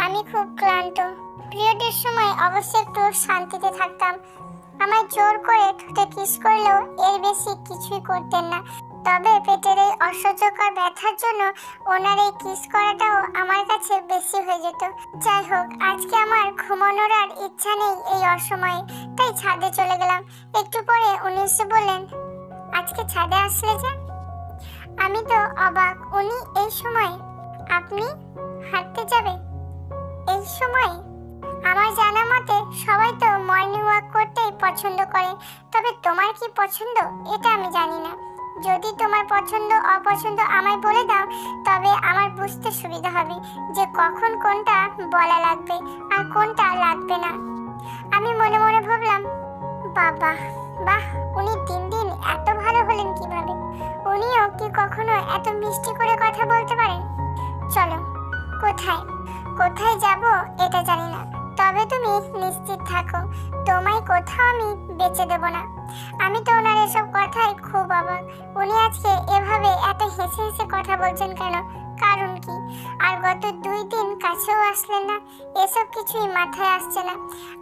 আমি খুব ক্লান্ত। পিরিয়ডের সময় অবশ্য একটু শান্তিতে থাকতাম। আমায় জোর করে ঠোঁটে কিস করলেও এর বেশি কিছুই করতেন না। তবে পেটের এই অসহ্যকর ব্যথার জন্য ওনার এই কিস করাটাও আমার কাছে বেশি হয়ে যেত। যাই হোক, আজকে আমার ঘুমানোর আর ইচ্ছা নেই এই অসময়ে, তাই ছাদে চলে গেলাম। একটু পরে উনি এসে বললেন, আজকে ছাদে আসলে যে? আমি তো অবাক, উনি এই সময়? আপনি হাঁটতে যাবে এই সময়? আমার জানা মতে সবাই তো মর্নিং ওয়াক করতেই পছন্দ করে, তবে তোমার কি পছন্দ এটা আমি জানি না। যদি তোমার পছন্দ অপছন্দ আমায় বলে দাও, তবে আমার বুঝতে সুবিধা হবে যে কখন কোনটা বলা লাগবে আর কোনটা লাগবে না। আমি মনে মনে ভাবলাম, বাবা বাহ, উনি দিন দিন এত ভালো হলেন কিভাবে? উনিও কি কখনো এত মিষ্টি করে কথা বলতে পারেন? চলো। কোথায় কোথায় যাব এটা জানি না, তবে তুমি নিশ্চিত থাকো তোমায় কোথাও আমি বেচে দেব না। আমি তো ওনার এসব কথায় খুব অবাক। উনি আজকে এভাবে এত হেসে হেসে কথা বলছেন কেন? কারণ কি? আর গত 2 দিন কাছেও আসলেন না, এসব কিছুই মাথায় আসছে না।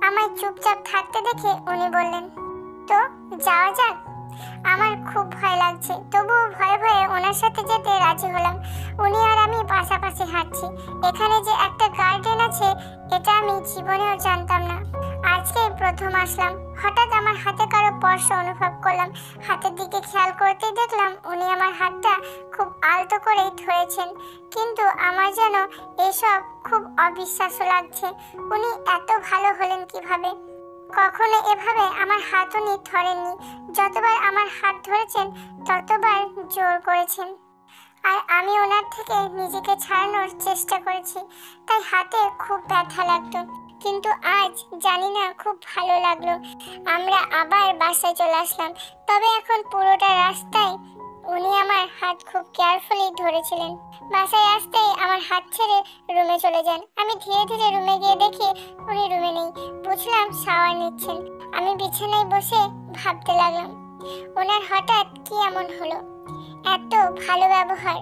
আমায় চুপচাপ থাকতে দেখে উনি বললেন, তো যাওয়া যাক। আমার খুব ভয় লাগছে, তবুও ভয়ে ভয়ে ওনার সাথে যেতে রাজি হলাম। উনি আর আমি পাশাপাশি হাঁটছি। এখানে যে একটা গার্ডেন আছে এটা আমি জীবনেও জানতাম না। আজকে প্রথম আসলাম। হঠাৎ আমার হাতে কারো স্পর্শ অনুভব করলাম। হাতের দিকে খেয়াল করতেই দেখলাম উনি আমার হাতটা খুব আলতো করেই ধরেছেন। কিন্তু আমার যেন এসব খুব অবিশ্বাস্য লাগছে। উনি এত ভালো হলেন কিভাবে? কখনো এভাবে আমার হাত উনি ধরেননি। যতবার আমার হাত ধরেছেন ততবার জোর করেছেন, আর আমি ওনার থেকে নিজেকে ছাড়ানোর চেষ্টা করেছি, তাই হাতে খুব ব্যথা লাগতো। কিন্তু আজ জানি না খুব ভালো লাগলো। আমরা আবার বাসায় চলে আসলাম। তবে এখন পুরোটা রাস্তায় উনি আমার হাত খুব কেয়ারফুলি ধরেছিলেন। বাসায় আসতেই আমার হাত ছেড়ে রুমে চলে যান। আমি ধীরে ধীরে রুমে গিয়ে দেখি উনি রুমে নেই। বুঝলাম শাওয়ার নিচ্ছেন। আমি বিছানায় বসে ভাবতে লাগলাম, ওনার হঠাৎ কি এমন হলো? এত ভালো ব্যবহার,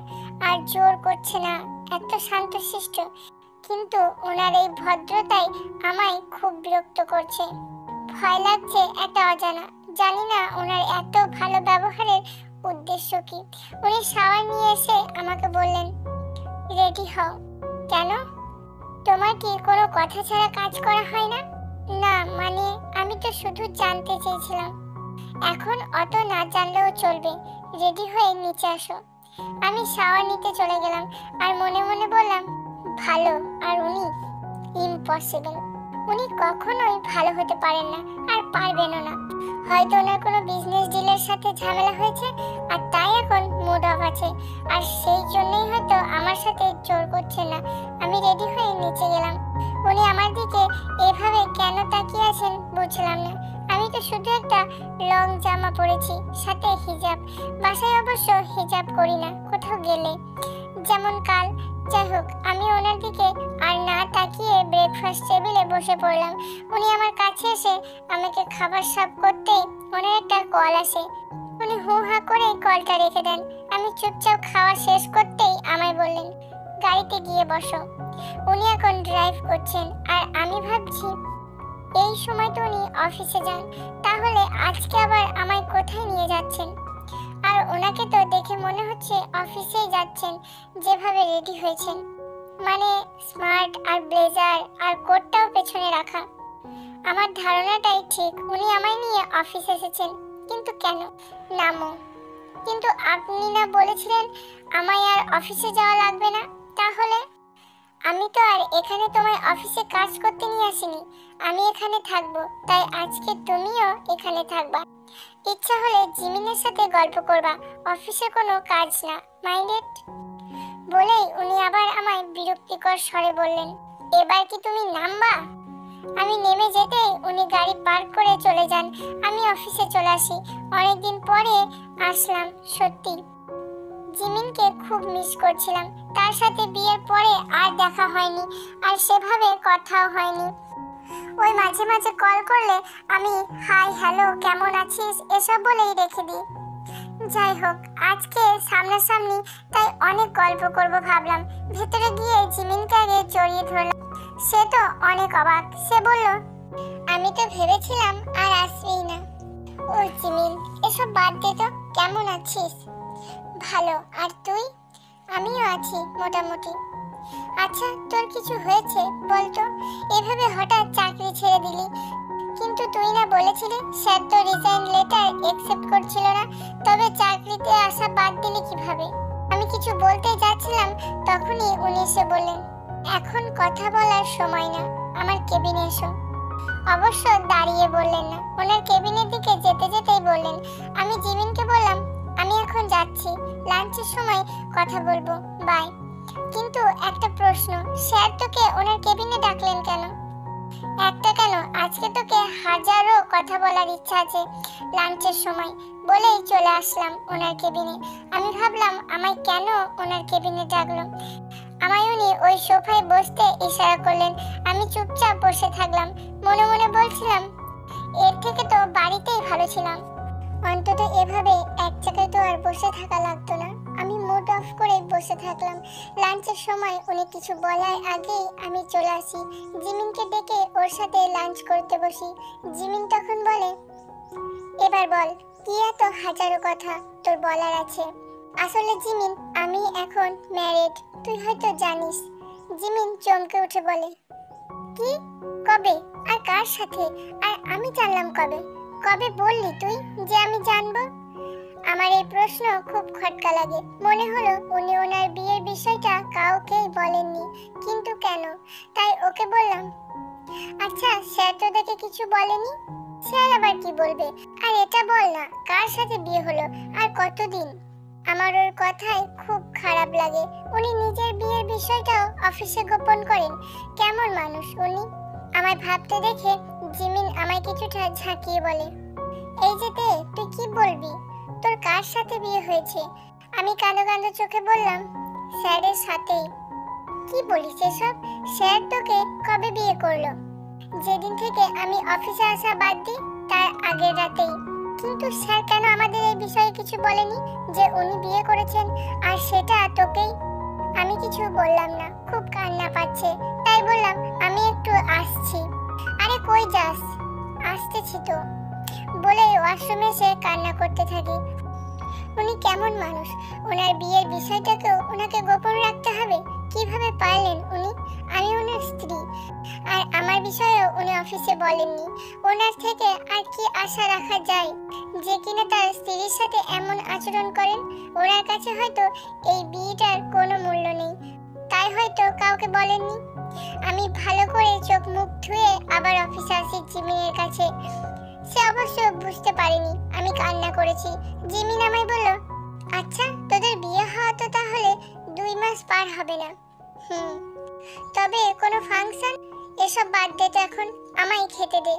আর জোর করছে না, এত শান্তশিষ্ট, কিন্তু ওনার এই ভদ্রতাই আমায় খুব বিরক্ত করছে। ভয় লাগছে একটা অজানা। জানি না ওনার এত ভালো ব্যবহারের উদ্দেশ্য কি। উনি শাওয়ার নিয়ে এসে আমাকে বললেন, রেডি হও। কেন? তোমার কি কোনো কথা ছাড়া কাজ করা হয় না? না মানে, আমি তো শুধু জানতে চেয়েছিলাম। এখন অত না জানলেও চলবে, রেডি হয়ে নিচে আসো। আমি শাওয়ার নিতে চলে গেলাম আর মনে মনে বললাম, ভালো আর উনি ইম্পসিবল। উনি কখনোই ভালো হতে পারেন না, আর পারবেনও না। হয়তো ওনার কোনো বিজনেস ডিলের সাথে ঝামেলা হয়েছে, আর তাই এখন মুড অফ আছে, আর সেই জন্যই হয়তো আমার সাথে জোর করছে না। আমি রেডি হয়ে নিচে গেলাম। উনি আমার দিকে এভাবে কেন তাকিয়ে আছেন বুঝলাম না। আমি তো শুধু একটা লং জামা পরেছি, সাথে হিজাব। বাসায় অবশ্য হিজাব করি না, কোথাও গেলে, যেমন কাল। যাই হোক, আমি ওনার দিকে আর না তাকিয়ে ব্রেকফাস্ট টেবিলে বসে পড়লাম। উনি আমার কাছে এসে আমাকে খাবার সার্ভ করতেই ওনার একটা কল আসে। উনি হু হা করে কলটা রেখে দেন। আমি চুপচাপ খাওয়া শেষ করতেই আমায় বললেন, গাড়িতে গিয়ে বসো। উনি এখন ড্রাইভ করছেন, আর আমি ভাবছি এই সময় তো উনি অফিসে যান, তাহলে আজকে আবার আমায় কোথায় নিয়ে যাচ্ছেন? আর ওনাকে তো দেখে মনে হচ্ছে অফিসেই যাচ্ছেন, যেভাবে রেডি হয়েছেন, মানে স্মার্ট, আর ব্লেজার আর কোটটাও পেছনে রাখা। আমার ধারণাটাই ঠিক, উনি আমায় নিয়ে অফিসে এসেছেন। কিন্তু কেন? নামো। কিন্তু আপনি না বলেছিলেন আমায় আর অফিসে যাওয়া লাগবে না? তাহলে? আমি তো আর এখানে তোমায় অফিসে কাজ করতে নিয়ে আসিনি। আমি এখানে থাকবো, তাই আজকে তুমিও এখানে থাকবা। ইচ্ছা হলে জিমিনের সাথে গল্প করবা, অফিসে কোনো কাজ না, মাইন্ডেড। বলেই উনি আবার আমায় বিরক্তিকর স্বরে বললেন, এবার কি তুমি নামবা? আমি নেমে যেতেই উনি গাড়ি পার্ক করে চলে যান। আমি অফিসে চলে আসি। অনেকদিন পরে আসলাম সত্যি। জিমিনকে খুব মিস করছিলাম। তার সাথে বিয়ের পরে আর দেখা হয়নি, আর সেভাবে কথাও হয়নি। ওই মাঝে মাঝে কল করলে আমি হাই হ্যালো কেমন আছিস এসব বলেই রেখে দিই। যাই হোক, আজকে সামনাসামনি, তাই অনেক গল্প করব ভাবলাম। ভেতরে গিয়ে জিমিনকে আগে জড়িয়ে ধরলাম। সে তো অনেক অবাক। সে বলল, আমি তো ভেবেছিলাম আর আসবেই না। ও জিমিন, এসব বাদ দে তো, কেমন আছিস? ভালো, আর তুই? আমিও আছি মোটামুটি। আচ্ছা, তোর কিছু হয়েছে বলতো? এভাবে হঠাৎ চাকরি ছেড়ে দিলি? কিন্তু তুই না বলেছিলি স্যার তো রিজাইন লেটার অ্যাকসেপ্ট করছিল না, তবে চাকরিতে আসা বাদ দিলি কিভাবে? আমি কিছু বলতে যাচ্ছিলাম, তখনই উনি এসে বললেন, এখন কথা বলার সময় না, আমার কেবিনে এসো। অবশ্য দাঁড়িয়ে বললেন না, ওনার কেবিনের দিকে যেতে যেতেই বললেন, আমি জিমিনকে বললাম, আমি এখন যাচ্ছি, লাঞ্চের সময় কথা বলবো, বাই। কিন্তু একটা প্রশ্ন, স্যার তোকে ওনার কেবিনে ডাকলেন কেন? একটা কেন, আজকে তোকে হাজারো কথা বলার ইচ্ছা আছে লাঞ্চের সময়, বলেই চলে আসলাম ওনার কেবিনে। আমি ভাবলাম আমায় কেন ওনার কেবিনে ডাকলো। আমায় উনি ওই সোফায় বসতে ইশারা করলেন। আমি চুপচাপ বসে থাকলাম, মনে মনে বলছিলাম, এর থেকে তো বাড়িতেই ভালো ছিলাম। অন্তত এভাবে এক জায়গায় তো আর বসে থাকা লাগতো না। আমি মুড অফ করে বসে থাকলাম। লাঞ্চের সময় উনি কিছু বলার আগেই আমি চলে আসি, জিমিনকে ডেকে ওর সাথে লাঞ্চ করতে বসি। জিমিন তখন বলে, এবার বল, কি এত হাজারো কথা তোর বলার আছে? আসলে জিমিন, আমি এখন ম্যারিড, তুই হয়তো জানিস। জিমিন চমকে উঠে বলে, কি? কবে? আর কার সাথে? আর আমি জানলাম কবে? কবে বললি তুই যে আমি জানবো? আমার এই প্রশ্ন খুব খটকা লাগে। মনে হলো উনি ওনার বিয়ের বিষয়টা কাউকেই বলেননি, কিন্তু কেন? তাই ওকে বললাম, আচ্ছা স্যার তো দেখে কিছু বলেনি? স্যার আবার কি বলবে? আর এটা বল না, কার সাথে বিয়ে হলো আর কতদিন? আমার ওর কথায় খুব খারাপ লাগে। উনি নিজের বিয়ের বিষয়টাও অফিসে গোপন করেন। কেমন মানুষ উনি? আমায় ভাবতে দেখে জিমিন আমায় কিছুটা ঝাঁকিয়ে বলে, এই যে তে, তুই কি বলবি? তোর কার সাথে বিয়ে হয়েছে? আমি কাঁদো কাঁদো চোখে বললাম, স্যারের সাথেই। কি বলিস এসব? স্যার তোকে কবে বিয়ে করলো? যেদিন থেকে আমি অফিসে আসা বাদ দিই তার আগের রাতেই। কিন্তু স্যার কেন আমাদের এই বিষয়ে কিছু বলেনি যে উনি বিয়ে করেছেন, আর সেটা তোকেই? আমি কিছু বললাম না, খুব কান্না পাচ্ছে, তাই বললাম, আমি একটু আসছি। আরে কই যাস? আসতেছি তো, বলে ওয়াশরুমে এসে কান্না করতে থাকি। উনি কেমন মানুষ? ওনার বিয়ের বিষয়টাকেও ওনাকে গোপন রাখতে হবে? কিভাবে পারলেন উনি? আমি ওনার স্ত্রী, আর আমার বিষয়েও উনি অফিসে বলেননি। ওনার থেকে আর কি আশা রাখা যায় যে কিনা তার স্ত্রীর সাথে এমন আচরণ করেন? ওনার কাছে হয়তো এই বিয়েটার কোনো মূল্য নেই, তাই হয়তো কাউকে বলেননি। আমি ভালো করে চোখ মুখ ধুয়ে আবার অফিসে আসি জিমিনের কাছে। সে অবশ্য বুঝতে পারেনি আমি কান্না করেছি। জিমিন আমায় বলল, আচ্ছা তোদের বিয়ে হওয়া তো তাহলে 2 মাস পার হবে না? তবে কোনো ফাংশন? এসব বাদ দে তো, এখন আমায় খেতে দে,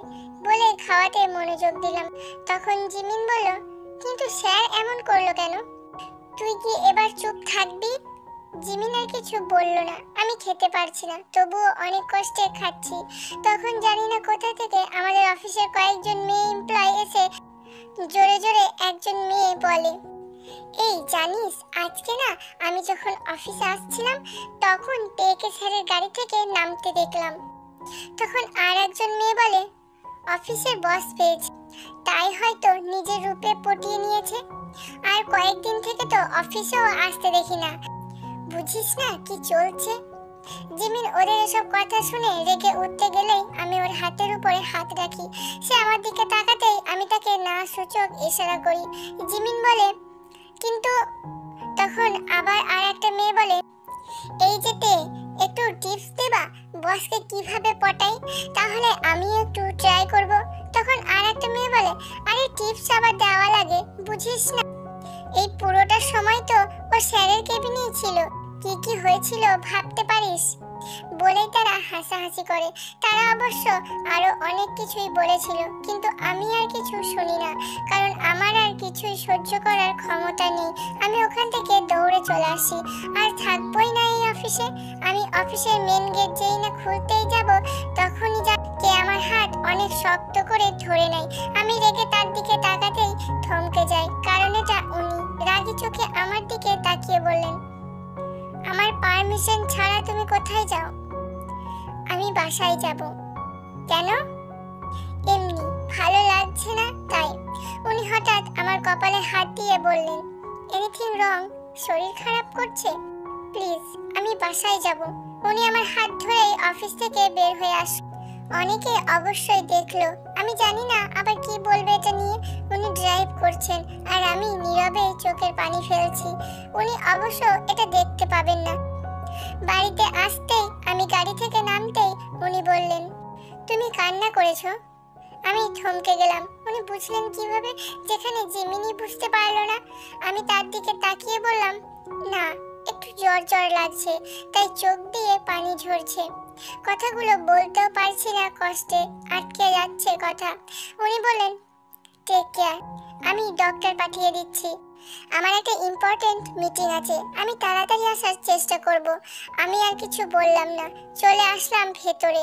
বলে খাওয়াতে মনোযোগ দিলাম। তখন জিমিন বলল, কিন্তু স্যার এমন করলো কেন? তুই কি এবার চুপ থাকবি? জিমিন আর কিছু বলল না। আমি খেতে পারছি না, তবুও অনেক কষ্টে খাচ্ছি। তখন জানি না কোথা থেকে আমাদের অফিসের কয়েকজন মেয়ে এমপ্লয় এসে জোরে জোরে একজন মেয়ে বলে, এই জানিস, আজকে না আমি যখন অফিসে আসছিলাম তখন টেকে স্যারের গাড়ি থেকে নামতে দেখলাম। তখন আর একজন মেয়ে বলে, অফিসের বস পেয়েছে, তাই হয়তো নিজের রূপে পটিয়ে নিয়েছে। আর কয়েকদিন থেকে তো অফিসেও আসতে দেখি না। বুঝিস না কি চলছে? জিমিন ওদের এসব কথা শুনে রেগে উঠতে গেলেই আমি ওর হাতের উপরে হাত রাখি। সে আমার দিকে তাকাতেই আমি তাকে না সূচক ইশারা করি। জিমিন বলে, কিন্তু তখন আবার আর একটা মেয়ে বলে, এই যে তে, একটু টিপস দেবা বসকে কিভাবে পটাই, তাহলে আমি একটু ট্রাই করব। তখন আর একটা মেয়ে বলে, আরে টিপস আবার দেওয়া লাগে, বুঝিস না? এই পুরোটা সময় তো ও স্যারের কেবিনেই ছিল, কি কি হয়েছিল ভাবতে পারিস? বলেই তারা হাসাহাসি করে। তারা অবশ্য আরো অনেক কিছুই বলেছিল, কিন্তু আমি আর কিছু শুনি না, কারণ আমার আর কিছুই সহ্য করার ক্ষমতা নেই। আমি ওখান থেকে দৌড়ে চলে আসি, আর থাকবোই না এই অফিসে। আমি অফিসের মেন গেট যেই না খুলতেই যাব, তখনই কে আমার হাত অনেক শক্ত করে ধরে নেয়। আমি রেগে তার দিকে তাকাতেই থমকে যাই, কারণ এটা উনি। রাগী চোখে আমার দিকে তাকিয়ে বললেন, আমার পারমিশন ছাড়া তুমি কোথায় যাও? আমি বাসায় যাব। কেন? এমনি, ভালো লাগছে না তাই। উনি হঠাৎ আমার কপালে হাত দিয়ে বললেন, এনিথিং রং? শরীর খারাপ করছে? প্লিজ, আমি বাসায় যাব। উনি আমার হাত ধরেই অফিস থেকে বের হয়ে আসলেন। অনেকে অবশ্যই দেখলো, আমি জানি না আবার কি বলবে এটা নিয়ে। উনি ড্রাইভ করছেন আর আমি নীরবে চোখের পানি ফেলছি। উনি অবশ্য এটা দেখতে পাবেন না। বাড়িতে আসতেই, আমি গাড়ি থেকে নামতেই উনি বললেন, তুমি কান্না করেছো? আমি থমকে গেলাম। উনি বুঝলেন কিভাবে, যেখানে জিমিনি বুঝতে পারলো না। আমি তার দিকে তাকিয়ে বললাম, না, একটু জ্বর জ্বর লাগছে, তাই চোখ দিয়ে পানি ঝরছে। কথাগুলো বলতেও পারছি না, কষ্টে আটকে যাচ্ছে কথা। উনি বলেন, টেক কেয়ার, আমি ডক্টর পাঠিয়ে দিচ্ছি। আমার একটা ইম্পর্টেন্ট মিটিং আছে, আমি তাড়াতাড়ি আসার চেষ্টা করব। আমি আর কিছু বললাম না, চলে আসলাম ভেতরে।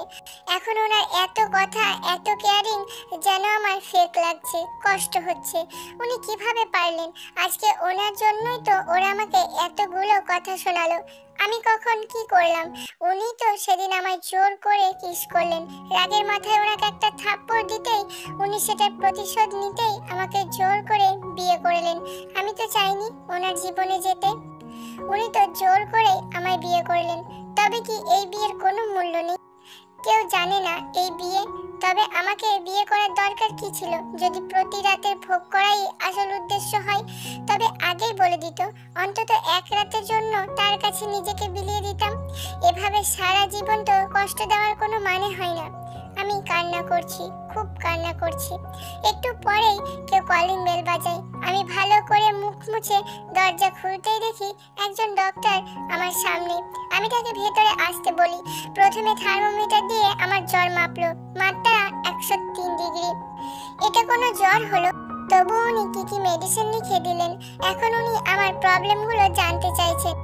এখন ওনার এত কথা, এত কেয়ারিং, যেন আমার ফেক লাগছে, কষ্ট হচ্ছে। উনি কিভাবে পারলেন? আজকে ওনার জন্যই তো ওরা আমাকে এতগুলো কথা শোনালো। আমি কখন কি করলাম? উনি তো সেদিন আমায় জোর করে কিস করলেন। রাগের মাথায় ওনাকে একটা থাপ্পড় দিতেই, উনি সেটার প্রতিশোধ নিতেই আমাকে জোর করে বিয়ে করলেন। আমি তো চাইনি ওনার জীবনে যেতে। উনি তো জোর করে আমায় বিয়ে করলেন। তবে কি এই বিয়ের কোনো মূল্য নেই? কেউ জানে না এই বিয়ে। তবে আমাকে বিয়ে করার দরকার কি ছিল? যদি প্রতি রাতের ভোগ করাই আসল উদ্দেশ্য হয়, তবে আগেই বলে দিত, অন্তত এক রাতের জন্য তার কাছে নিজেকে বিলিয়ে দিতাম। এভাবে সারা জীবন তো কষ্ট দেওয়ার কোনো মানে হয় না। আমি কান্না করছি, খুব কান্না করছি। একটু পরেই কেউ কলিং বেল বাজায়। আমি ভালো করে মুখ মুছে দরজা খুলতেই দেখি একজন ডক্টর আমার সামনে। আমি তাকে ভেতরে আসতে বলি। প্রথমে থার্মোমিটার দিয়ে আমার জ্বর মাপলো। মাত্রা 103 ডিগ্রি। এটা কোনো জ্বর হলো? তবু উনি কি মেডিসিন লিখে দিলেন। এখন উনি আমার প্রবলেমগুলো জানতে চাইছেন।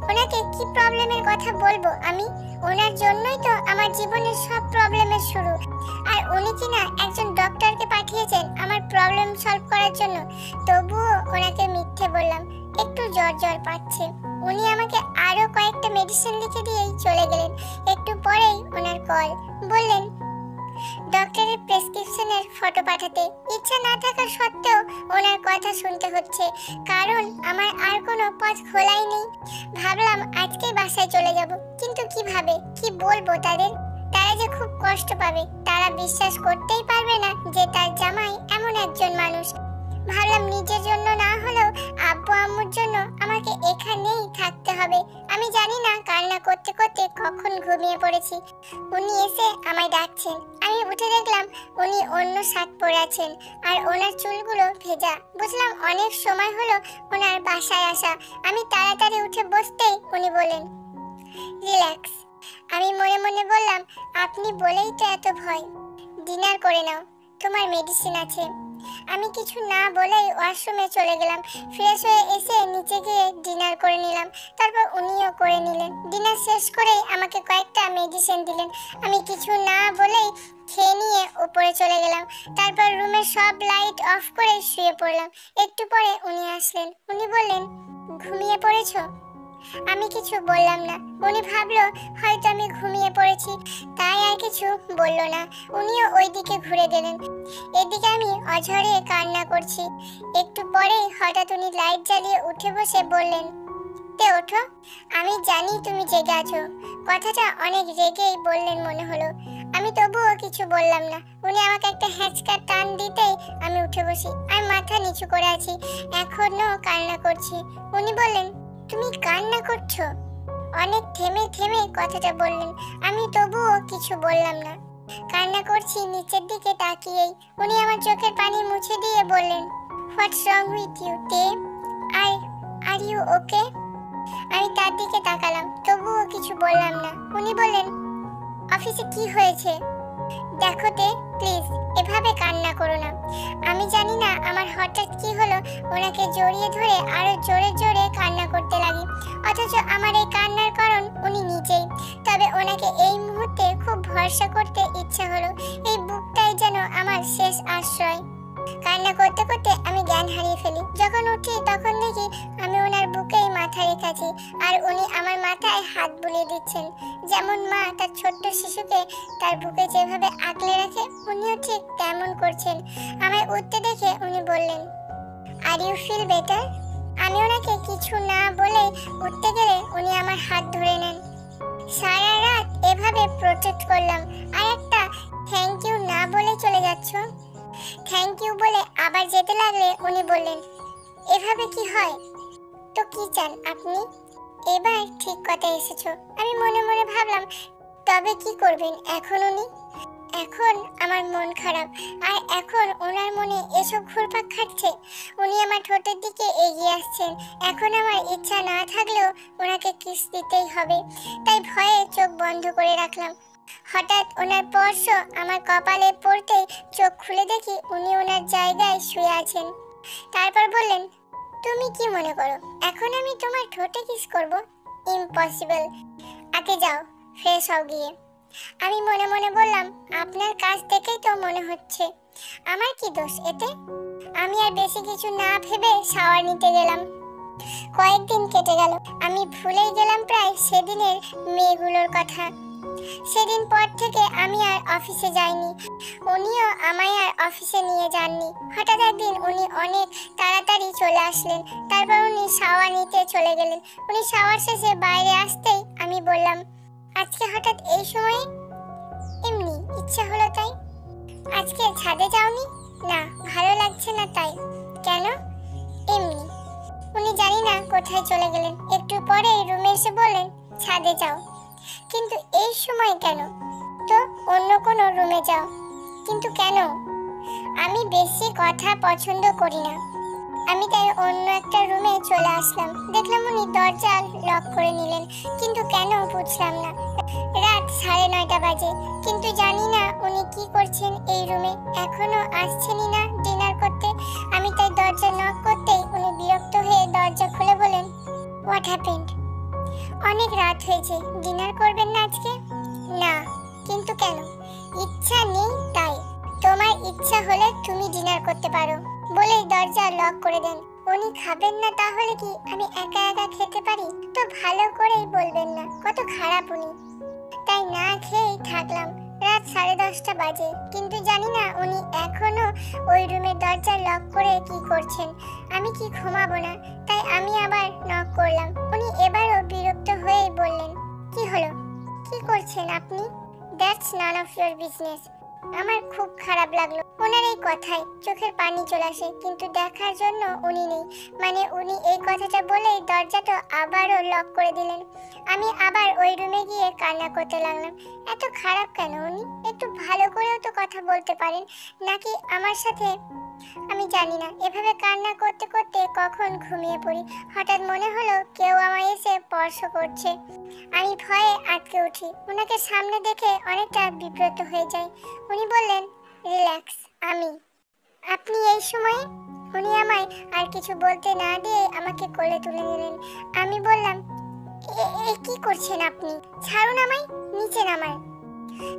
ওনাকে কি প্রবলেমের কথা বলবো আমি? ওনার জন্যই তো আমার জীবনের সব প্রবলেমের শুরু। আর উনি কিনা একজন ডক্টরকে পাঠিয়েছেন আমার প্রবলেম সলভ করার জন্য। তবুও ওনাকে মিথ্যে বললাম, একটু জ্বর জ্বর পাচ্ছে। উনি আমাকে আরো কয়েকটা মেডিসিন লিখে দিয়েই চলে গেলেন। একটু পরেই ওনার কল। বললেন ডক্টরের প্রেসক্রিপশনের ফটো পাঠাতে। ইচ্ছা না থাকা সত্ত্বেও ওনার কথা শুনতে হচ্ছে, কারণ আমার আর কোনো পথ খোলাই নেই। ভাবলাম আজকেই বাসায় চলে যাব, কিন্তু কিভাবে, কি বলবো তাদের? তারা যে খুব কষ্ট পাবে। তারা বিশ্বাস করতেই পারবে না যে তার জামাই এমন একজন মানুষ। ভাবলাম নিজের জন্য না হলেও আব্বু আম্মুর জন্য আমাকে এখানেই থাকতে হবে। আমি জানি না কান্না করতে করতে কখন ঘুমিয়ে পড়েছি। উনি এসে আমায় ডাকছেন। আমি উঠে দেখলাম উনি অন্য শার্ট পরে আছেন আর ওনার চুলগুলো ভেজা। বুঝলাম অনেক সময় হলো ওনার বাসায় আসা। আমি তাড়াতাড়ি উঠে বসতেই উনি বলেন, রিল্যাক্স। আমি মনে মনে বললাম, আপনি বলেই তো এত ভয়। ডিনার করে নাও, তোমার মেডিসিন আছে। আমি কিছু না বলেই ওয়াশরুমে চলে গেলাম। ফ্রেশ হয়ে এসে নিচে গিয়ে ডিনার করে নিলাম। তারপর উনিও করে নিলেন। ডিনার শেষ করেই আমাকে কয়েকটা মেডিসিন দিলেন। আমি কিছু না বলেই খেয়ে নিয়ে উপরে চলে গেলাম। তারপর রুমের সব লাইট অফ করে শুয়ে পড়লাম। একটু পরে উনি আসলেন। উনি বললেন, ঘুমিয়ে পড়েছো? আমি কিছু বললাম না। উনি ভাবলো হয়তো আমি ঘুমিয়ে পড়েছি, তাই আর কিছু বলল না। উনিও ওই দিকে ঘুরে গেলেন। এদিকে আমি অঝরে কান্না করছি। একটু পরেই হঠাৎ উনি লাইট জ্বালিয়ে উঠে বসে বললেন, তে ওঠো, আমি জানি তুমি জেগে আছো। কথাটা অনেক রেগেই বললেন মনে হলো। আমি তবুও কিছু বললাম না। উনি আমাকে একটা হ্যাঁচকা টান দিতেই আমি উঠে বসি আর মাথা নিচু করে আছি। এখনো কান্না করছি। উনি বললেন, তুমি কান্না করছো? অনেক থেমে থেমে কথাটা বললেন। আমি তবুও কিছু বললাম না। কান্না করছি নিচের দিকে তাকিয়েই। উনি আমার চোখের পানি মুছে দিয়ে বললেন, হোয়াটস রং উইথ ইউ তে? Are you okay? আমি তার দিকে তাকালাম, তবুও কিছু বললাম না। উনি বললেন, অফিসে কি হয়েছে? দেখো তে, প্লিজ এভাবে কান্না করো না। আমি জানি না আমার হঠাৎ কি হলো। ওনাকে জড়িয়ে ধরে আরো জোরে জোরে কান্না করতে লাগি, অথচ আমার এই কান্নার কারণ উনি নিজেই। তবে ওনাকে এই মুহূর্তে খুব ভরসা করতে ইচ্ছা হলো। এই বুকটাই যেন আমার শেষ আশ্রয়। কান্না করতে করতে আমি জ্ঞান হারিয়ে ফেলি। যখন উঠি তখন দেখি আমি ওনার বুকেই মাথা রেখেছি, আর উনি আমার মাথায় হাত বুলিয়ে দিচ্ছেন। যেমন মা তার ছোট্ট শিশুকে তার বুকে যেভাবে আগলে রাখে, উনিও ঠিক তেমন করছেন। আমায় উঠতে দেখে উনি বললেন, আর ইউ ফিল বেটার? আমি ওনাকে কিছু না বলেই উঠতে গেলে উনি আমার হাত ধরে নেন। সারা রাত এভাবে প্রোটেক্ট করলাম, আর একটা থ্যাংক ইউ না বলে চলে যাচ্ছ? থ্যাংক ইউ বলে আবার যেতে লাগলে উনি বললেন, এভাবে কি হয়? তো কি চান আপনি? এবার ঠিক কথা এসেছো। আমি মনে মনে ভাবলাম, তবে কি করবেন এখন উনি? এখন আমার মন খারাপ, আর এখন ওনার মনে এসব ঘুরপাক খাচ্ছে। উনি আমার ঠোঁটের দিকে এগিয়ে আসছেন। এখন আমার ইচ্ছা না থাকলেও ওনাকে কিস দিতেই হবে, তাই ভয়ে চোখ বন্ধ করে রাখলাম। হঠাৎ ওনার স্পর্শ আমার কপালে পড়তেই চোখ খুলে দেখি উনি ওনার জায়গায় শুয়ে আছেন। তারপর বললেন, তুমি কি মনে করো এখন আমি তোমার ঠোঁটে কিস করব? ইম্পসিবল। আগে যাও, ফ্রেশ হও গিয়ে। আমি মনে মনে বললাম, আপনার কাজ দেখেই তো মনে হচ্ছে। আমার কি দোষ এতে? আমি আর বেশি কিছু না ভেবে শাওয়ার নিতে গেলাম। কয়েকদিন কেটে গেল, আমি ভুলেই গেলাম প্রায় সেদিনের মেয়েগুলোর কথা। সেদিন পর থেকে আমি আর অফিসে যাইনি, উনিও আমায় আর অফিসে নিয়ে যাননি। হঠাৎ একদিন উনি অনেক তাড়াতাড়ি চলে আসলেন। তারপর উনি শাওয়ার নিতে চলে গেলেন। উনি শাওয়ার শেষে বাইরে আসতেই আমি বললাম, আজকে হঠাৎ এই সময়ে? এমনি ইচ্ছা হলো তাই। আজকে ছাদে যাওনি? না, ভালো লাগছে না তাই। কেন? এমনি। উনি জানি না কোথায় চলে গেলেন। একটু পরে রুমে এসে বললেন, ছাদে যাও। কিন্তু এই সময় কেন? তো অন্য কোনো রুমে যাও। কিন্তু কেন? আমি বেশি কথা পছন্দ করি না। আমি তাই অন্য একটা রুমে চলে আসলাম। দেখলাম উনি দরজা লক করে নিলেন, কিন্তু কেন বুঝলাম না। রাত 9:30 বাজে, কিন্তু জানি না উনি কি করছেন এই রুমে। এখনো আসছেনই না ডিনার করতে। আমি তাই দরজা নক করতেই উনি বিরক্ত হয়ে দরজা খুলে বলেন, হোয়াট হ্যাপেন্ড? অনেক রাত হয়েছে, ডিনার করবেন না আজকে? না। কিন্তু কেন? ইচ্ছা নেই তাই। তোমার ইচ্ছা হলে তুমি ডিনার করতে পারো বলেই দরজা লক করে দেন। উনি খাবেন না তাহলে কি আমি একা একা খেতে পারি? তো ভালো করেই বলবেন না, কত খারাপ উনি। তাই না খেয়েই থাকলাম। রাত 10:30 বাজে, কিন্তু জানি না উনি এখনো ওই রুমের দরজা লক করে কি করছেন। আমি কি ঘুমাবো না? তাই আমি আবার নক করলাম। উনি এবারও বিরক্ত হয়েই বললেন, কি হলো? কি করছেন আপনি? That's none of your business. আমার খুব খারাপ লাগলো ওনার এই কথায়। চোখের পানি চলে আসে, কিন্তু দেখার জন্য উনি নেই। মানে উনি এই কথাটা বলেই দরজাটা আবারও লক করে দিলেন। আমি আবার ওই রুমে গিয়ে কান্না করতে লাগলাম। এত খারাপ কেন উনি? একটু ভালো করেও তো কথা বলতে পারেন, নাকি আমার সাথে? আমি জানি না। এভাবে কান্না করতে করতে কখন ঘুমিয়ে পড়ি। হঠাৎ মনে হলো কেউ আমায় এসে স্পর্শ করছে। আমি ভয়ে আটকে উঠি। ওনাকে সামনে দেখে অনেকটা বিব্রত হয়ে যাই। উনি বললেন, রিল্যাক্স। আমি? আপনি এই সময়ে? উনি আমায় আর কিছু বলতে না দিয়ে আমাকে কোলে তুলে নিলেন। আমি বললাম, এ কি করছেন আপনি? ছাড়ুন আমায়, নিচে নামান।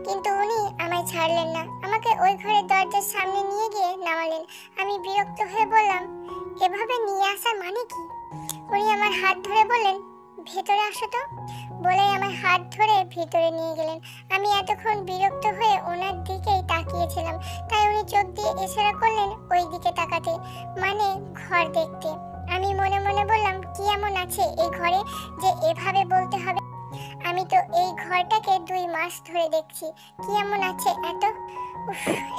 কিন্তু উনি আমায় ছাড়লেন না। আমাকে ওই ঘরের দরজার সামনে নিয়ে গিয়ে নামালেন। আমি বিরক্ত হয়ে বললাম, এভাবে নিয়ে আসার মানে কি? উনি আমার হাত ধরে বললেন, ভেতরে আসো তো। বলে আমার হাত ধরে ভিতরে নিয়ে গেলেন। আমি এতক্ষণ বিরক্ত হয়ে ওনার দিকেই তাকিয়েছিলাম, তাই উনি চোখ দিয়ে ইশারা করলেন ওই দিকে তাকাতে, মানে ঘর দেখতে। আমি মনে মনে বললাম, কি এমন আছে এই ঘরে যে এভাবে বলতে হবে? আমি তো এই ঘরটাকে 2 মাস ধরে দেখছি। কি এমন আছে এত?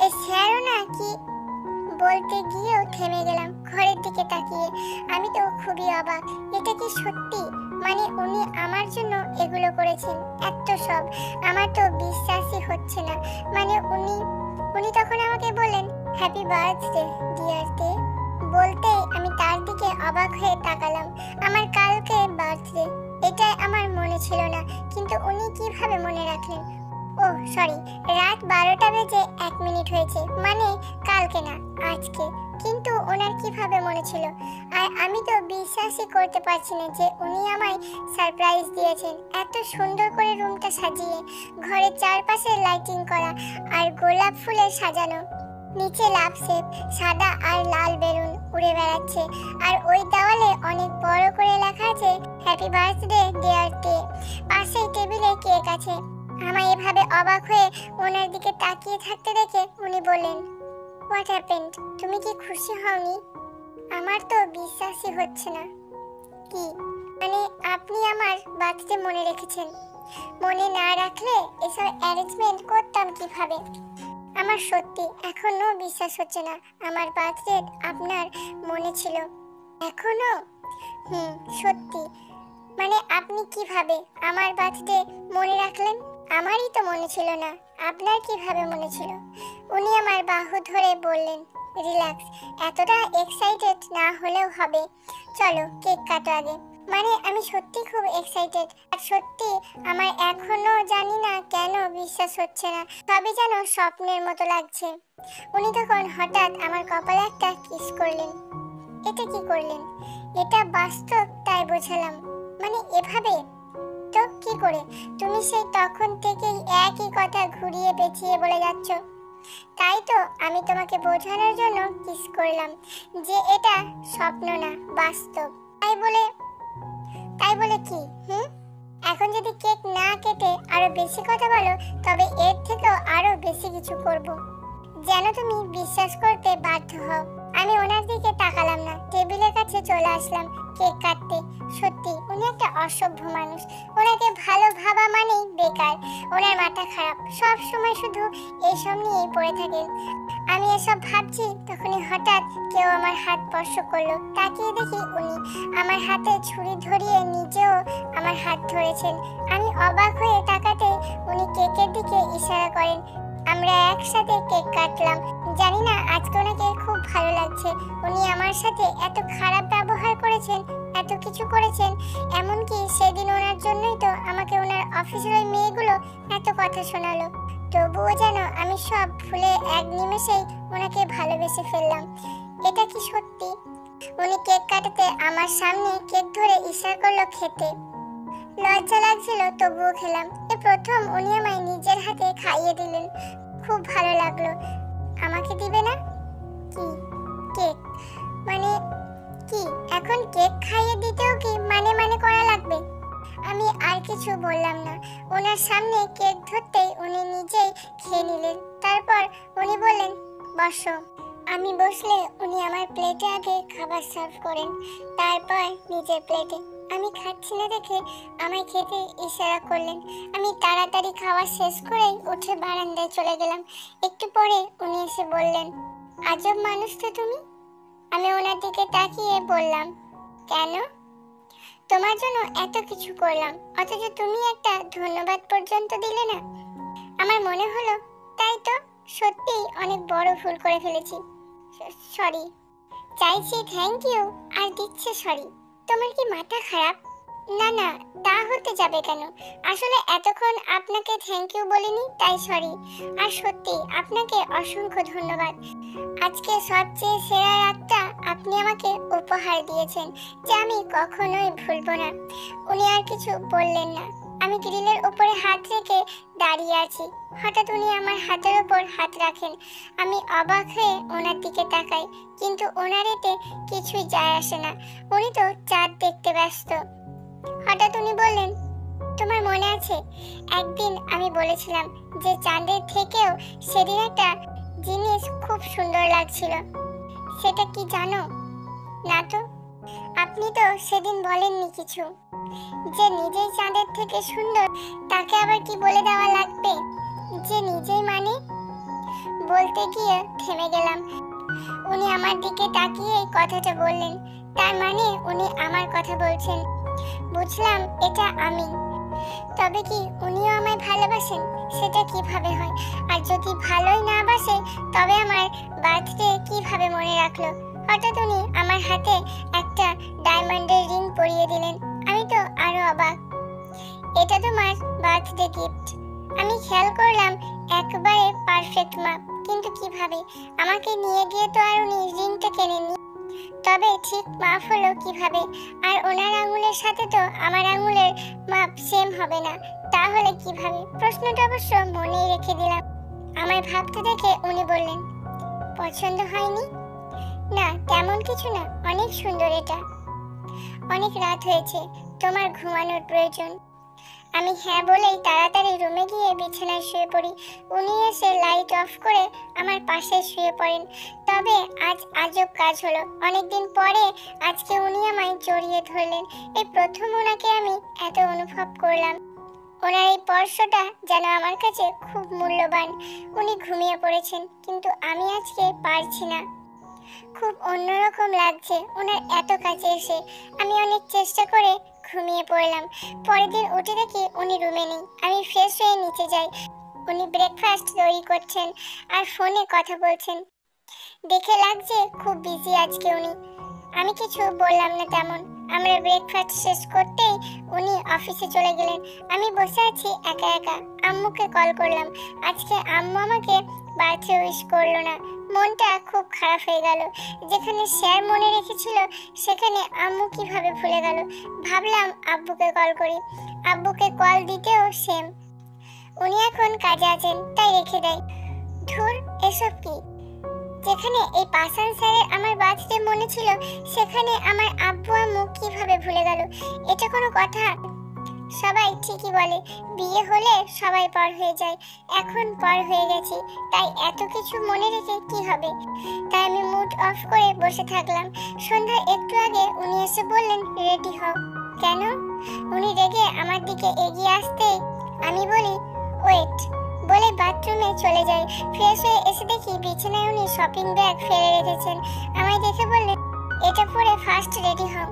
এই স্যারও না কি? বলতে গিয়েও থেমে গেলাম ঘরের দিকে তাকিয়ে। আমি তো খুবই অবাক। এটা কি সত্যি? মানে উনি আমার জন্য এগুলো করেছেন? এত সব আমার তো বিশ্বাসই হচ্ছে না। মানে উনি তখন আমাকে বললেন, হ্যাপি বার্থডে ডিয়ার দে। বলতেই আমি তার দিকে অবাক হয়ে তাকালাম। আমার কালকে বার্থডে, এটাই আমার মনে ছিল না, কিন্তু উনি কিভাবে মনে রাখলেন? ও সরি, রাত 12টা বেজে 1 মিনিট হয়েছে, মানে কালকে না আজকে। কিন্তু ওনার কিভাবে মনে ছিল? আর আমি তো বিশ্বাসই করতে পারছি না যে উনি আমায় সারপ্রাইজ দিয়েছেন। এত সুন্দর করে রুমটা সাজিয়ে, ঘরের চারপাশে লাইটিং করা আর গোলাপ ফুলে সাজানো। নিচে লাভ শেপ, সাদা আর লাল বেলুন উড়ে বেড়াচ্ছে। আর ওই দেওয়ালে অনেক বড় করে লেখা আছে হ্যাপি বার্থডে ডিয়ার তে। পাশেই টেবিলে কেক আছে। আমায় এভাবে অবাক হয়ে ওনার দিকে তাকিয়ে থাকতে দেখে উনি বললেন, হোয়াট হ্যাপেন্ড? তুমি কি খুশি হওনি? আমার তো বিশ্বাসই হচ্ছে না। কি মানে আপনি আমার বার্থডে মনে রেখেছেন? মনে না রাখলে এসব অ্যারেঞ্জমেন্ট করতাম কিভাবে? আমার সত্যি এখনো বিশ্বাস হচ্ছে না আমার বার্থডে আপনার মনে ছিল। এখনো? সত্যি। মানে আপনি কিভাবে আমার বার্থডে মনে রাখলেন? আমারই তো মনে ছিল না, আপনার কিভাবে মনে ছিল? উনি আমার বাহু ধরে বললেন, রিল্যাক্স, এতটা এক্সাইটেড না হলেও হবে। চলো কেক কাটো আগে। মানে আমি সত্যি খুব এক্সাইটেড। আর সত্যি আমার এখনো জানি না কেন বিশ্বাস হচ্ছে না, সবই যেন স্বপ্নের মতো লাগছে। উনি তখন হঠাৎ আমার কপালে একটা কিস করলেন। এটা কি করলেন? এটা বাস্তব তাই বোঝালাম। মানে এভাবে? তো কি করে? তুমি সেই তখন থেকেই একই কথা ঘুরিয়ে পেঁচিয়ে বলে যাচ্ছ। তাই তো আমি তোমাকে বোঝানোর জন্য কিস করলাম যে এটা স্বপ্ন না, বাস্তব। তাই বলে কি? এখন যদি কেক না কেটে আরো বেশি কথা বলো, তবে এর থেকেও আরো বেশি কিছু করব, যেন তুমি বিশ্বাস করতে বাধ্য হও। আমি ওনার দিকে তাকালাম না, টেবিলের কাছে চলে আসলাম কেক কাটতে। সত্যি উনি একটা অসভ্য মানুষ। ওনাকে ভালো ভাবা মানেই বেকার। ওনার মাথা খারাপ, সব সময় শুধু এইসব নিয়েই পড়ে থাকেন। আমি এসব ভাবছি, তখনই হঠাৎ কেউ আমার হাত স্পর্শ করলো। তাকিয়ে দেখি উনি আমার হাতে ছুরি ধরিয়ে নিজেও আমার হাত ধরেছেন। আমি অবাক হয়ে তাকাতে উনি কেকের দিকে ইশারা করেন। আমরা একসাথে কেক কাটলাম। জানি না আজকে ওনাকে খুব ভালো লাগছে। উনি আমার সাথে এত খারাপ ব্যবহার করেছেন, এত কিছু করেছেন, এমনকি সেদিন ওনার জন্যই তো আমাকে ওনার অফিসের ওই মেয়েগুলো এত কথা শোনালো। তবুও যেন আমি সব ভুলে এক নিমেষেই ওনাকে ভালোবেসে ফেললাম। এটা কি সত্যি? উনি কেক কাটাতে আমার সামনে কেক ধরে ইশারা করলো খেতে। লজ্জা লাগছিল, তবুও খেলাম। এ প্রথম উনি আমায় নিজের হাতে খাইয়ে দিলেন। খুব ভালো লাগলো। আমাকে দিবে না? কি কেক? মানে কি এখন কেক খাইয়ে দিতেও কি মানে করা লাগবে? আমি আর কিছু বললাম না। ওনার সামনে কেক ধরতেই উনি নিজেই খেয়ে নিলেন। তারপর উনি বললেন, বসো। আমি বসলে উনি আমার প্লেটে আগে খাবার সার্ভ করেন, তারপর নিজের প্লেটে। আমি খাচ্ছি না দেখে আমায় খেতে ইশারা করলেন। আমি তাড়াতাড়ি খাওয়া শেষ করেই উঠে বারান্দায় চলে গেলাম। একটু পরে উনি এসে বললেন, আজব মানুষ তো তুমি। আমি ওনার দিকে তাকিয়ে বললাম, কেন? তোমার জন্য এত কিছু করলাম, অথচ তুমি একটা ধন্যবাদ পর্যন্ত দিলে না। আমার মনে হলো তাই তো সত্যিই অনেক বড় ভুল করে ফেলেছি। সরি। চাইছি থ্যাংক ইউ আর দিচ্ছে সরি। তোমার কি মাথা খারাপ? না না, তা হতে যাবে কেন? আসলে এতক্ষণ আপনাকে থ্যাংক ইউ বলিনি, তাই সরি। আর সত্যি আপনাকে অসংখ্য ধন্যবাদ। আজকে সবচেয়ে সেরা রাতটা আপনি আমাকে উপহার দিয়েছেন, যা আমি কখনোই ভুলবো না। উনি আর কিছু বললেন না। আমি গ্রিলের উপরে হাত রেখে দাঁড়িয়ে আছি। হঠাৎ উনি আমার হাতের উপর হাত রাখেন। আমি অবাক হয়ে ওনার দিকে তাকাই, কিন্তু ওনার এতে কিছুই যায় আসে না। উনি তো চাঁদ দেখতে ব্যস্ত। হঠাৎ উনি বললেন, তোমার মনে আছে একদিন আমি বলেছিলাম যে চাঁদের থেকেও সেদিন একটা জিনিস খুব সুন্দর লাগছিল? সেটা কি জানো? না তো। আপনি তো সেদিন বলেননি কিছু। যে নিজেই চাঁদের থেকে সুন্দর, তাকে আবার কি বলে দেওয়া লাগবে যে নিজেই? মানে বলতে গিয়ে থেমে গেলাম। উনি আমার দিকে তাকিয়ে কথাটা বললেন। তার মানে উনি আমার কথা বলছেন। বুঝলাম এটা আমি। তবে কি উনিও আমায় ভালোবাসেন? সেটা কিভাবে হয়? আর যদি ভালোই না বাসে, তবে আমার বার্থডে কিভাবে মনে রাখলো? হঠাৎ উনি আমার হাতে একটা ডায়মন্ডের রিং পরিয়ে দিলেন। আমি তো আরো অবাক। এটা তোমার বার্থডে গিফট। আমি খেয়াল করলাম একবারে পারফেক্ট মাপ, কিন্তু কিভাবে? আমাকে নিয়ে গিয়ে তো আর উনি রিংটা কেনেননি। তবে ঠিক মাপ হলো কিভাবে? আর ওনার আঙুলের সাথে তো আমার আঙুলের মাপ সেম হবে না, তাহলে কিভাবে? প্রশ্নটা অবশ্য মনেই রেখে দিলাম। আমায় ভাবতে দেখে উনি বললেন, পছন্দ হয়নি? না, তেমন কিছু না, অনেক সুন্দর এটা। অনেক রাত হয়েছে, তোমার ঘুমানোর প্রয়োজন। আমি হ্যাঁ বলেই তাড়াতাড়ি রুমে গিয়ে বিছানায় শুয়ে পড়ি। উনি এসে লাইট অফ করে আমার পাশে শুয়ে পড়েন। তবে আজ আজব কাজ হলো, অনেকদিন পরে আজকে উনি আমায় জড়িয়ে ধরলেন। এই প্রথম ওনাকে আমি এত অনুভব করলাম। ওনার এই স্পর্শটা যেন আমার কাছে খুব মূল্যবান। উনি ঘুমিয়ে পড়েছেন, কিন্তু আমি আজকে পারছি না। খুব অন্যরকম লাগছে ওনার এত কাছে এসে। আমি অনেক চেষ্টা করে ঘুমিয়ে পড়লাম। পরের দিন উঠে দেখি উনি রুমে নেই। আমি ফ্রেশ হয়ে নিচে যাই। উনি ব্রেকফাস্ট তৈরি করছেন আর ফোনে কথা বলছেন। দেখে লাগছে খুব বিজি আজকে উনি। আমি কিছু বললাম না তেমন। আমরা ব্রেকফাস্ট শেষ করতেই উনি অফিসে চলে গেলেন। আমি বসে আছি একা একা। আম্মুকে কল করলাম। আজকে আম্মু আমাকে বার্থডে উইশ করলো না। মনটা খুব খারাপ হয়ে গেল। যেখানে স্যার মনে রেখেছিল সেখানে আম্মু কিভাবে ভুলে গেল। ভাবলাম আব্বুকে কল করি। আব্বুকে কল দিতেও সেম, উনি এখন কাজে আছেন তাই রেখে দেয়। ধুর, এসব কি? যেখানে এই পাসান স্যারের আমার বার্থডে মনে ছিল সেখানে আমার আব্বু আম্মু কিভাবে ভুলে গেল? এটা কোনো কথা? সবাই ঠিকই বলে বিয়ে হলে সবাই পর হয়ে যায়। এখন পর হয়ে গেছি, তাই এত কিছু মনে রেখে কি হবে? তাই আমি মুড অফ করে বসে থাকলাম। সন্ধ্যার একটু আগে উনি এসে বললেন রেডি হও। কেন? উনি রেগে আমার দিকে এগিয়ে আসতে আমি বলি ওয়েট বলে বাথরুমে চলে যাই। ফ্রেশ হয়ে এসে দেখি বিছানায় উনি শপিং ব্যাগ ফেলে রেখেছেন। আমায় দেখে বললেন এটা পরে ফার্স্ট রেডি হও।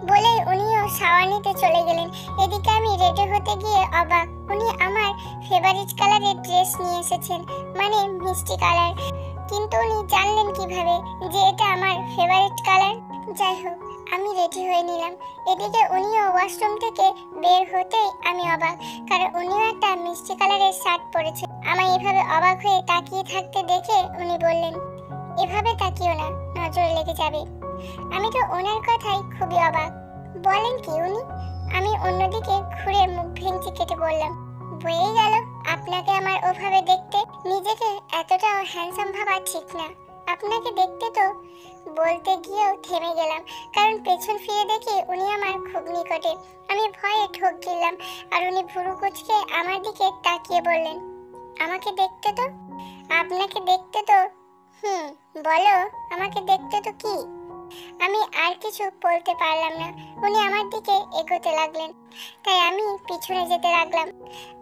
বলেই উনিও শাওয়ার নিতে চলে গেলেন। এদিকে আমি রেডি হতে গিয়ে অবাক, উনি আমার ফেভারিট কালারের ড্রেস নিয়ে এসেছেন, মানে মিষ্টি কালার। কিন্তু উনি জানলেন কিভাবে যে এটা আমার ফেভারিট কালার? যাই হোক, আমি রেডি হয়ে নিলাম। এদিকে উনিও ওয়াশরুম থেকে বের হতেই আমি অবাক, কারণ উনিও একটা মিষ্টি কালারের শার্ট পরেছে। আমায় এভাবে অবাক হয়ে তাকিয়ে থাকতে দেখে উনি বললেন এভাবে তাকিও না, নজর লেগে যাবে। আমি তো ওনার কথাই খুবই অবাক। বলেন কি উনি? আমি অন্যদিকে ঘুরে মুখ ভেঙচি কেটে বললাম বয়েই গেল আপনাকে আমার ওভাবে দেখতে। নিজেকে এতটাও হ্যান্ডসাম ভাবা ঠিক না। আপনাকে দেখতে তো বলতে গিয়েও থেমে গেলাম, কারণ পেছন ফিরে দেখি উনি আমার খুব নিকটে। আমি ভয়ে ঠোক গিললাম আর উনি ভুরু কুঁচকে আমার দিকে তাকিয়ে বললেন আমাকে দেখতে তো? আপনাকে দেখতে তো? বলো আমাকে দেখতে তো কি? আমি আর কিছু বলতে পারলাম না। উনি আমার দিকে এগোতে লাগলেন, তাই আমি পিছনে যেতে লাগলাম।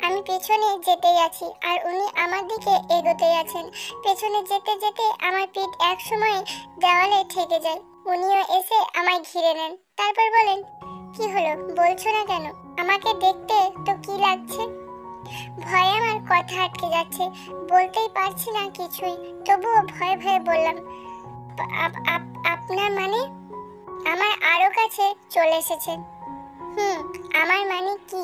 আমি পেছনে যেতেই আছি আর উনি আমার দিকে এগোতেই আছেন। পেছনে যেতে যেতে আমার পিঠ এক সময় দেওয়ালে ঠেকে যায়। উনিও এসে আমায় ঘিরে নেন। তারপর বলেন কি হলো, বলছো না কেন? আমাকে দেখতে তো কি লাগছে? ভয়ে আমার কথা আটকে যাচ্ছে, বলতেই পারছি না কিছুই। তবুও ভয়ে ভয়ে বললাম আপনার মানে? আমার আরো কাছে চলে এসেছেন। আমার মানে কি?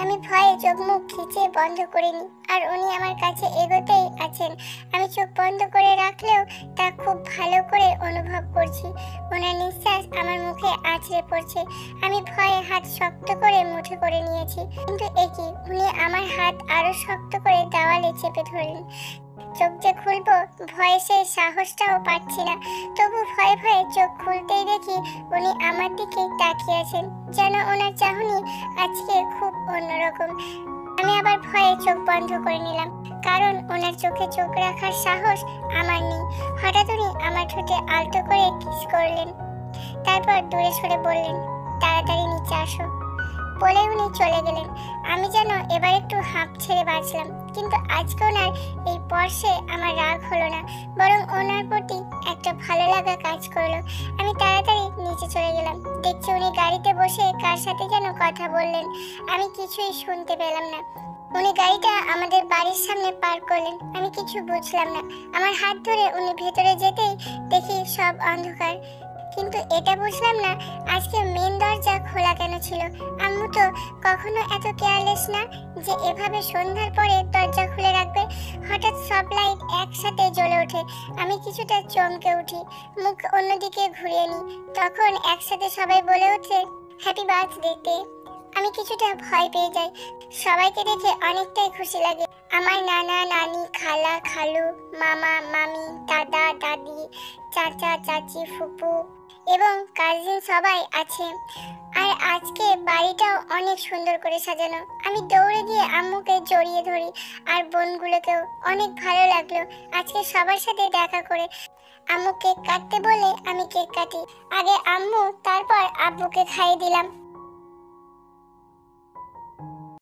আমি ভয়ে চোখ মুখ খিচে বন্ধ করিনি আর উনি আমার কাছে এগোতেই আছেন। আমি চোখ বন্ধ করে রাখলেও তা খুব ভালো করে অনুভব করছি। ওনার নিঃশ্বাস আমার মুখে আছড়ে পড়ছে। আমি ভয়ে হাত শক্ত করে মুঠো করে নিয়েছি, কিন্তু একই উনি আমার হাত আরো শক্ত করে দেওয়ালে চেপে ধরলেন। চোখ যে খুলবো ভয়ে সেই সাহসটাও পাচ্ছি না। তবু ভয়ে ভয়ে চোখ খুলতেই দেখি উনি আমার দিকে তাকিয়ে আছেন, যেন ওনার চাহনি আজকে খুব অন্যরকম। আমি আবার ভয়ে চোখ বন্ধ করে নিলাম, কারণ ওনার চোখে চোখ রাখার সাহস আমার নেই। হঠাৎ উনি আমার ঠোঁটে আলতো করে কিস করলেন, তারপর দূরে সরে বললেন তাড়াতাড়ি নিচে আসো। বলে উনি চলে গেলেন। আমি যেন এবার একটু হাঁপ ছেড়ে বাঁচলাম, কিন্তু আজকে ওনার এই স্পর্শে আমার রাগ হলো না, বরং ওনার প্রতি একটা ভালো লাগা কাজ করলো। আমি তাড়াতাড়ি নিচে চলে গেলাম। দেখছি উনি গাড়িতে বসে কার সাথে যেন কথা বললেন। আমি কিছুই শুনতে পেলাম না। উনি গাড়িটা আমাদের বাড়ির সামনে পার্ক করলেন। আমি কিছু বুঝলাম না। আমার হাত ধরে উনি ভেতরে যেতেই দেখি সব অন্ধকার, কিন্তু এটা বুঝলাম না আজকে মেন দরজা খোলা কেন ছিল। আম্মু তো কখনো এত কেয়ারলেস না যে এভাবে সন্ধ্যার পরে দরজা খুলে রাখবে। হঠাৎ সব লাইট একসাথে জ্বলে ওঠে। আমি কিছুটা চমকে উঠি, মুখ অন্যদিকে ঘুরিয়ে নিই। তখন একসাথে সবাই বলে ওঠে হ্যাপি বার্থডে। আমি কিছুটা ভয় পেয়ে যাই। সবাইকে দেখে অনেকটাই খুশি লাগে। আমার নানা নানি খালা খালু, মামা মামি, দাদা দাদি, চাচা চাচি, ফুপু এবং কাজিন সবাই আছে। আর আজকে বাড়িটাও অনেক সুন্দর করে সাজানো। আমি দৌড়ে গিয়ে আম্মুকে জড়িয়ে ধরি, আর বোনগুলোকেও অনেক ভালো লাগলো আজকে সবার সাথে দেখা করে। আম্মু কেক কাটতে বলে আমি কেক কাটি। আগে আম্মু, তারপর আব্বুকে খাইয়ে দিলাম।